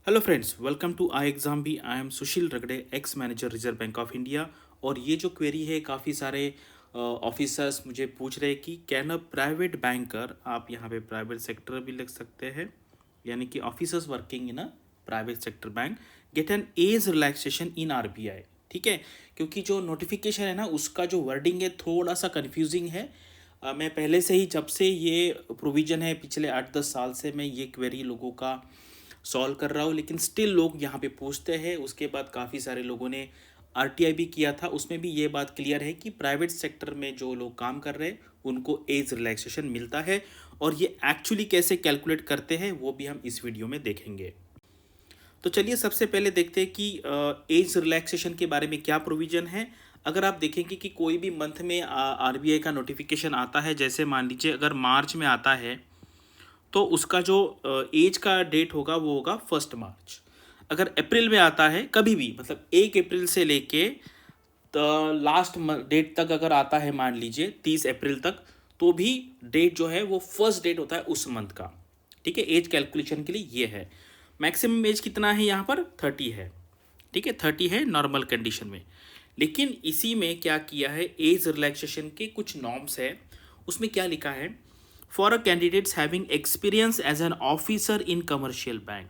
Hello friends, welcome to I exam B. I am Sushil Ragade, ex manager Reserve Bank of India. और ये जो query है, काफ़ी सारे ऑफिसर्स मुझे पूछ रहे हैं कि कैन अ प्राइवेट बैंकर, आप यहाँ पे प्राइवेट सेक्टर भी लिख सकते हैं, यानी कि officers working in a private sector bank get an age relaxation in RBI. ठीक है, क्योंकि जो नोटिफिकेशन है ना, उसका जो वर्डिंग है थोड़ा सा कन्फ्यूजिंग है। मैं पहले से ही, जब से ये प्रोविज़न है पिछले 8-10 साल से, मैं ये क्वेरी लोगों का सॉल्व कर रहा हूँ, लेकिन स्टिल लोग यहाँ पे पूछते हैं। उसके बाद काफ़ी सारे लोगों ने आरटीआई भी किया था, उसमें भी ये बात क्लियर है कि प्राइवेट सेक्टर में जो लोग काम कर रहे हैं उनको एज रिलैक्सेशन मिलता है। और ये एक्चुअली कैसे कैलकुलेट करते हैं वो भी हम इस वीडियो में देखेंगे। तो चलिए सबसे पहले देखते हैं कि एज रिलैक्सेशन के बारे में क्या प्रोविज़न है। अगर आप देखेंगे कि कोई भी मंथ में आरबीआई का नोटिफिकेशन आता है, जैसे मान लीजिए अगर मार्च में आता है, तो उसका जो एज का डेट होगा वो होगा 1 मार्च। अगर अप्रैल में आता है कभी भी, मतलब 1 अप्रैल से लेके लास्ट डेट तक अगर आता है, मान लीजिए 30 अप्रैल तक, तो भी डेट जो है वो फर्स्ट डेट होता है उस मंथ का। ठीक है, एज कैलकुलेशन के लिए ये है। मैक्सिमम एज कितना है यहाँ पर? 30 है। ठीक है, 30 है नॉर्मल कंडीशन में। लेकिन इसी में क्या किया है, एज रिलैक्सेशन के कुछ नॉर्म्स है। उसमें क्या लिखा है, for a candidates having experience as an officer in commercial bank.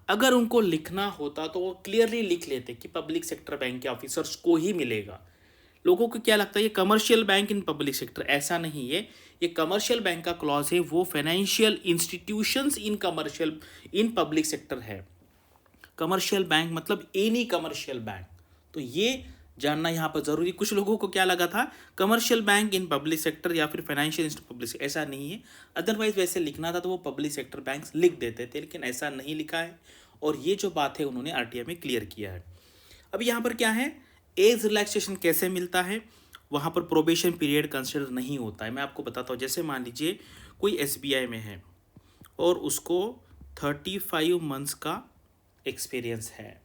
अगर उनको लिखना होता तो वो क्लियरली लिख लेते कि पब्लिक सेक्टर बैंक के ऑफिसर्स को ही मिलेगा। लोगों को क्या लगता है ये commercial bank in public sector, ऐसा नहीं है। ये कमर्शियल बैंक का क्लॉज है, वो financial institutions in commercial in public sector है। कमर्शियल बैंक मतलब एनी कमर्शियल बैंक। तो ये जानना यहाँ पर जरूरी। कुछ लोगों को क्या लगा था, commercial bank in public sector या फिर फाइनेंशियल इंस्टीट्यूट पब्लिक, ऐसा नहीं है। अदरवाइज वैसे लिखना था तो वो पब्लिक सेक्टर बैंक्स लिख देते थे, लेकिन ऐसा नहीं लिखा है। और ये जो बात है उन्होंने आरटीआई में क्लियर किया है। अब यहाँ पर क्या है, एज रिलैक्सेशन कैसे मिलता है, वहाँ पर प्रोबेशन पीरियड कंसिडर नहीं होता है। मैं आपको बताता हूँ। जैसे मान लीजिए कोई एसबीआई में है और उसको 35 मंथ्स का एक्सपीरियंस है,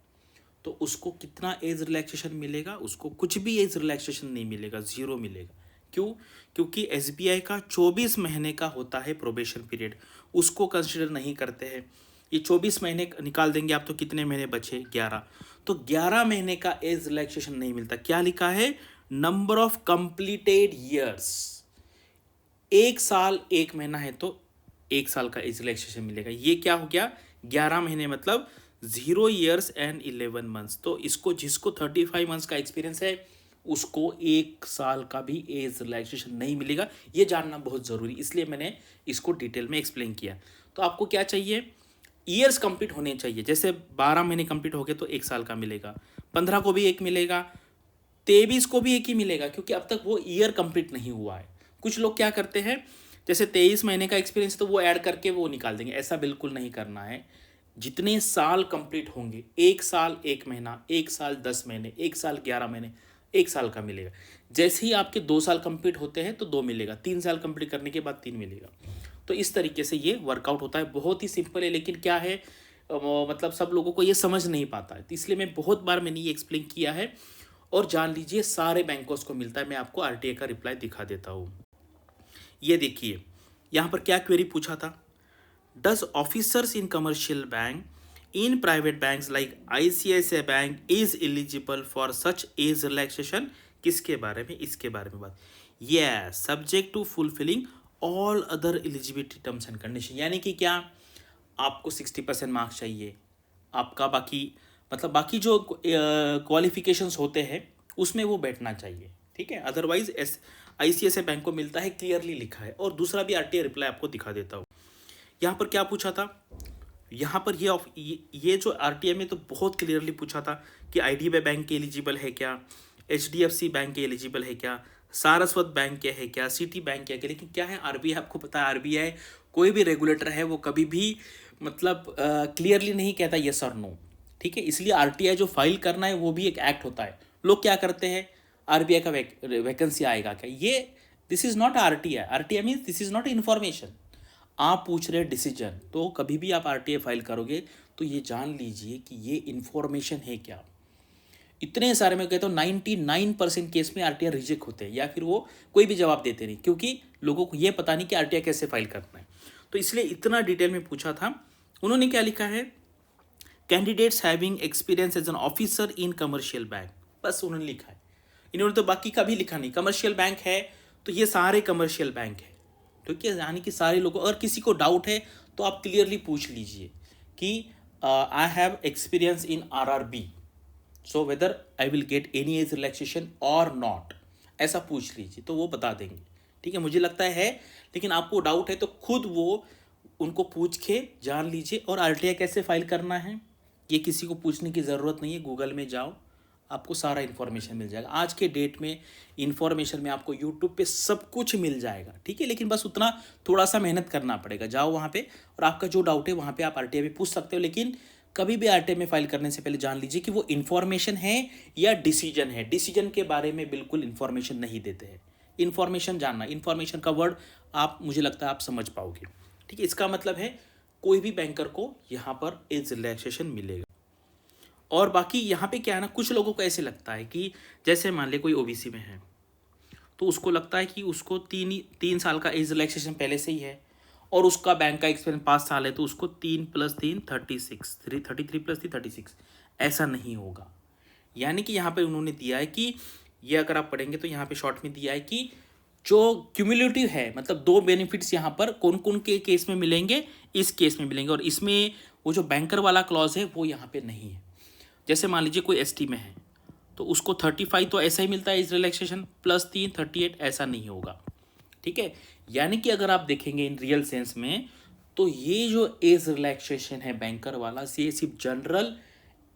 तो उसको कितना एज रिलैक्सेशन मिलेगा? उसको कुछ भी एज रिलैक्सेशन नहीं मिलेगा, ज़ीरो मिलेगा। क्यों? क्योंकि एसबीआई का 24 महीने का होता है प्रोबेशन पीरियड, उसको कंसिडर नहीं करते हैं। ये 24 महीने निकाल देंगे आप तो कितने महीने बचे? 11। तो 11 महीने का एज रिलैक्सेशन नहीं मिलता। क्या लिखा है? Number of completed years. 1 साल 1 महीना है तो 1 साल का एज रिलैक्सेशन मिलेगा। ये क्या हो गया? 11 महीने मतलब 0 years and 11 months। तो इसको, जिसको 35 मंथ्स का एक्सपीरियंस है, उसको 1 साल का भी एज रिलैक्सेशन नहीं मिलेगा। ये जानना बहुत ज़रूरी, इसलिए मैंने इसको डिटेल में एक्सप्लेन किया। तो आपको क्या चाहिए, ईयर्स कंप्लीट होने चाहिए। जैसे 12 महीने कंप्लीट हो गए तो 1 साल का मिलेगा, 15 को भी एक मिलेगा, 23 को भी एक ही मिलेगा, क्योंकि अब तक वो ईयर कंप्लीट नहीं हुआ है। कुछ लोग क्या करते हैं, जैसे 23 महीने का एक्सपीरियंस तो वो ऐड करके वो निकाल देंगे, ऐसा बिल्कुल नहीं करना है। जितने साल कंप्लीट होंगे, 1 साल 1 महीना, 1 साल 10 महीने, 1 साल 11 महीने, 1 साल का मिलेगा। जैसे ही आपके 2 साल कंप्लीट होते हैं तो 2 मिलेगा, 3 साल कंप्लीट करने के बाद 3 मिलेगा। तो इस तरीके से ये वर्कआउट होता है। बहुत ही सिंपल है, लेकिन क्या है, मतलब सब लोगों को ये समझ नहीं पाता है। तो इसलिए मैं बहुत बार मैंने ये एक्सप्लेन किया है। और जान लीजिए सारे बैंकों को मिलता है। मैं आपको आरटीआई का रिप्लाई दिखा देता हूँ। ये देखिए, यहाँ पर क्या क्वेरी पूछा था, does officers in commercial bank in private banks like ICICI bank is eligible for such as relaxation. किसके बारे में? इसके बारे में बात। ये subject to fulfilling all other eligibility terms and condition. यानी कि क्या, आपको 60% मार्क्स चाहिए, आपका बाकी, मतलब बाकी जो क्वालिफिकेशंस होते हैं उसमें वो बैठना चाहिए। ठीक है, अदरवाइज आईसीआईसीआई बैंक को मिलता है, क्लियरली लिखा है। और दूसरा भी आरटीआई रिप्लाई आपको दिखा देता हूँ। यहाँ पर क्या पूछा था, यहाँ पर ये जो आरटीआई में तो बहुत क्लियरली पूछा था कि आईडीबीआई बैंक के एलिजिबल है क्या, एचडीएफसी बैंक के एलिजिबल है क्या, सारस्वत बैंक के है क्या, सिटी बैंक के है क्या। लेकिन क्या है, आरबीआई, आपको पता है आरबीआई कोई भी रेगुलेटर है वो कभी भी, मतलब क्लियरली नहीं कहता यस और नो। ठीक है, इसलिए आरटीआई जो फाइल करना है वो भी एक एक्ट होता है। लोग क्या करते हैं, आरबीआई का वैकेंसी आएगा क्या, ये this is not RTI. RTI means this is not information. आप पूछ रहे डिसीजन, तो कभी भी आप आरटीआई फाइल करोगे तो ये जान लीजिए कि ये इन्फॉर्मेशन है क्या। इतने सारे, मैं कहता हूँ 99% केस में आरटीआई रिजेक्ट होते हैं, या फिर वो कोई भी जवाब देते नहीं, क्योंकि लोगों को ये पता नहीं कि आरटीआई कैसे फाइल करना है। तो इसलिए इतना डिटेल में पूछा था। उन्होंने क्या लिखा है, candidates having experience as an officer in commercial bank, बस उन्होंने लिखा है। इन्होंने तो बाकी का भी लिखा नहीं। कमर्शियल बैंक है तो ये सारे कमर्शियल बैंक है, ठीक है, यानी कि सारे लोगों, अगर किसी को डाउट है तो आप क्लियरली पूछ लीजिए कि I have experience in RRB, so whether I will get any age relaxation और नॉट, ऐसा पूछ लीजिए तो वो बता देंगे, ठीक है। मुझे लगता है, लेकिन आपको डाउट है तो खुद वो उनको पूछ के जान लीजिए। और आरटीआई कैसे फाइल करना है ये किसी को पूछने की ज़रूरत नहीं है, गूगल में जाओ, आपको सारा इन्फॉर्मेशन मिल जाएगा। आज के डेट में इन्फॉर्मेशन में आपको यूट्यूब पे सब कुछ मिल जाएगा, ठीक है, लेकिन बस उतना थोड़ा सा मेहनत करना पड़ेगा। जाओ वहाँ पे और आपका जो डाउट है वहाँ पे आप आरटीआई में पूछ सकते हो, लेकिन कभी भी आरटीआई में फाइल करने से पहले जान लीजिए कि वो इन्फॉर्मेशन है या डिसीजन है। डिसीजन के बारे में बिल्कुल इन्फॉर्मेशन नहीं देते हैं। इन्फॉर्मेशन जानना, इन्फॉर्मेशन का वर्ड आप, मुझे लगता है आप समझ पाओगे, ठीक है। इसका मतलब है कोई भी बैंकर को यहाँ पर एज रिलैक्सेशन मिलेगा। और बाकी यहाँ पे क्या है ना, कुछ लोगों को ऐसे लगता है कि जैसे मान ले कोई ओबीसी में है तो उसको लगता है कि उसको 3 साल का एज रिलैक्सेशन पहले से ही है और उसका बैंक का एक्सपीरियंस 5 साल है, तो उसको 3 + 3 36, 33 + 3 36, ऐसा नहीं होगा। यानी कि यहाँ पे उन्होंने दिया है कि ये अगर आप पढ़ेंगे तो यहाँ पे शॉर्ट में दिया है कि जो क्यूमुलेटिव है, मतलब 2 बेनिफिट्स यहाँ पर कौन कौन के केस में मिलेंगे, इस केस में मिलेंगे, और इसमें वो जो बैंकर वाला क्लॉज है वो यहाँ पे नहीं है। जैसे मान लीजिए कोई एसटी में है तो उसको 35 तो ऐसा ही मिलता है एज रिलैक्सेशन, +3 38, ऐसा नहीं होगा, ठीक है। यानी कि अगर आप देखेंगे इन रियल सेंस में तो ये जो एज रिलैक्सेशन है बैंकर वाला, ये सिर्फ जनरल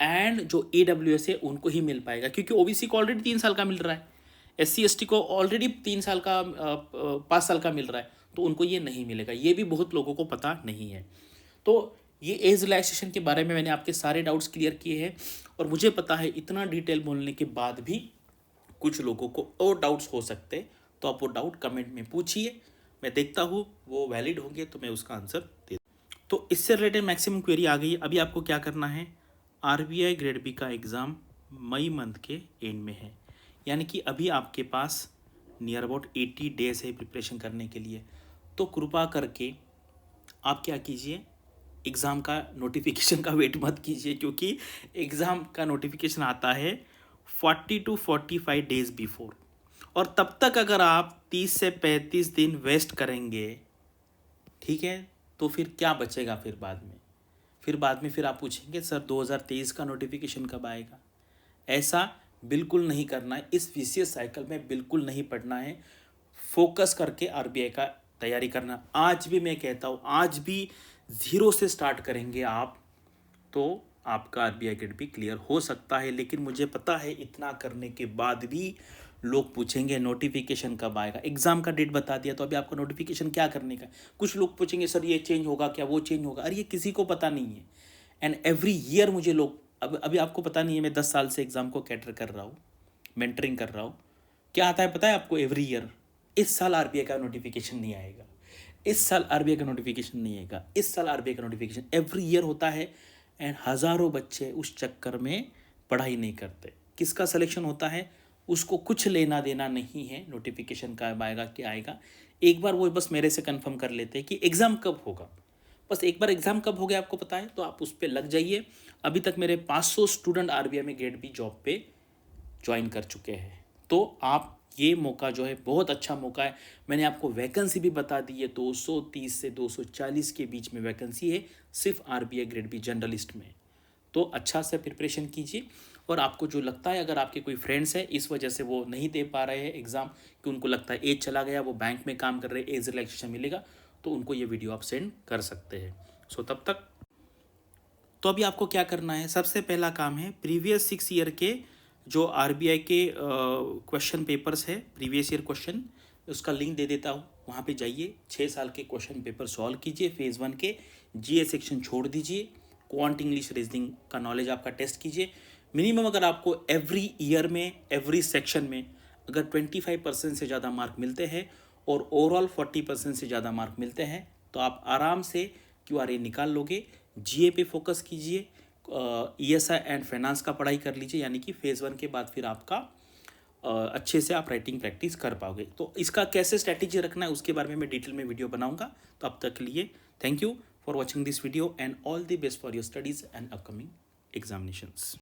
एंड जो ईडब्ल्यूएस है उनको ही मिल पाएगा, क्योंकि ओबीसी को ऑलरेडी 3 साल का मिल रहा है, एससी एसटी को ऑलरेडी 3 साल का 5 साल का मिल रहा है, तो उनको ये नहीं मिलेगा। ये भी बहुत लोगों को पता नहीं है। तो ये एज रिलैक्सेशन के बारे में मैंने आपके सारे डाउट्स क्लियर किए हैं, और मुझे पता है इतना डिटेल बोलने के बाद भी कुछ लोगों को और डाउट्स हो सकते हैं, तो आप वो डाउट कमेंट में पूछिए, मैं देखता हूँ वो वैलिड होंगे तो मैं उसका आंसर दे दूँ। तो इससे रिलेटेड मैक्सिमम क्वेरी आ गई है। अभी आपको क्या करना है, आरबीआई ग्रेड बी का एग्ज़ाम मई मंथ के एंड में है, यानी कि अभी आपके पास नियर अबाउट 80 डेज है प्रिपरेशन करने के लिए। तो कृपा करके आप क्या कीजिए, एग्ज़ाम का नोटिफिकेशन का वेट मत कीजिए, क्योंकि एग्ज़ाम का नोटिफिकेशन आता है 40 to 45 डेज़ बिफोर, और तब तक अगर आप 30 से 35 दिन वेस्ट करेंगे, ठीक है, तो फिर क्या बचेगा फिर बाद में। फिर आप पूछेंगे सर 2023 का नोटिफिकेशन कब आएगा। ऐसा बिल्कुल नहीं करना है, इस विशियस साइकिल में बिल्कुल नहीं पढ़ना है। फोकस करके आरबीआई का तैयारी करना। आज भी मैं कहता हूँ, आज भी 0 से स्टार्ट करेंगे आप तो आपका आरबीआई ग्रेड भी क्लियर हो सकता है। लेकिन मुझे पता है इतना करने के बाद भी लोग पूछेंगे नोटिफिकेशन कब आएगा। एग्ज़ाम का डेट बता दिया तो अभी आपको नोटिफिकेशन क्या करने का है। कुछ लोग पूछेंगे सर ये चेंज होगा क्या, वो चेंज होगा, अरे ये किसी को पता नहीं है। एंड एवरी ईयर मुझे लोग, अभी आपको पता नहीं है, मैं 10 साल से एग्ज़ाम को कैटर कर रहा हूँ, मेंटरिंग कर रहा हूँ। क्या आता है पता है आपको, एवरी ईयर। इस साल आरबीआई का नोटिफिकेशन नहीं आएगा, इस साल आरबीआई का नोटिफिकेशन नहीं आएगा, इस साल आरबीआई का नोटिफिकेशन एवरी ईयर होता है। एंड हज़ारों बच्चे उस चक्कर में पढ़ाई नहीं करते। किसका सिलेक्शन होता है उसको कुछ लेना देना नहीं है नोटिफिकेशन कब आएगा क्या आएगा। एक बार वो बस मेरे से कंफर्म कर लेते हैं कि एग्ज़ाम कब होगा, बस एक बार एग्ज़ाम कब हो गया आपको पता है तो आप उस पर लग जाइए। अभी तक मेरे 500 स्टूडेंट आरबीआई में ग्रेड बी जॉब पे ज्वाइन कर चुके हैं। तो आप ये मौका जो है बहुत अच्छा मौका है। मैंने आपको वैकेंसी भी बता दी है, 230 से 240 के बीच में वैकेंसी है सिर्फ आरबीआई ग्रेड बी जनरलिस्ट में। तो अच्छा से प्रिपरेशन कीजिए। और आपको जो लगता है अगर आपके कोई फ्रेंड्स है इस वजह से वो नहीं दे पा रहे हैं एग्ज़ाम, कि उनको लगता है एज चला गया, वो बैंक में काम कर रहे हैं, एज रिलैक्सेशन मिलेगा, तो उनको ये वीडियो आप सेंड कर सकते हैं। सो तब तक तो अभी आपको क्या करना है, सबसे पहला काम है प्रीवियस 6 ईयर के जो आरबीआई के क्वेश्चन पेपर्स है, प्रीवियस ईयर क्वेश्चन, उसका लिंक दे देता हूँ, वहाँ पे जाइए, 6 साल के क्वेश्चन पेपर सॉल्व कीजिए। फेज़ 1 के जीए सेक्शन छोड़ दीजिए, क्वांट इंग्लिश रीजनिंग का नॉलेज आपका टेस्ट कीजिए। मिनिमम अगर आपको एवरी ईयर में एवरी सेक्शन में अगर 25% से ज़्यादा मार्क मिलते हैं और ओवरऑल 40% से ज़्यादा मार्क मिलते हैं तो आप आराम से क्यूआरए निकाल लोगे। जीए पे फोकस कीजिए, ईएसआई एंड फाइनेंस का पढ़ाई कर लीजिए, यानी कि फेज़ 1 के बाद फिर आपका अच्छे से आप राइटिंग प्रैक्टिस कर पाओगे। तो इसका कैसे स्ट्रैटेजी रखना है उसके बारे में मैं डिटेल में वीडियो बनाऊंगा। तो अब तक के लिए thank you for watching this video and all the best for your studies and upcoming examinations.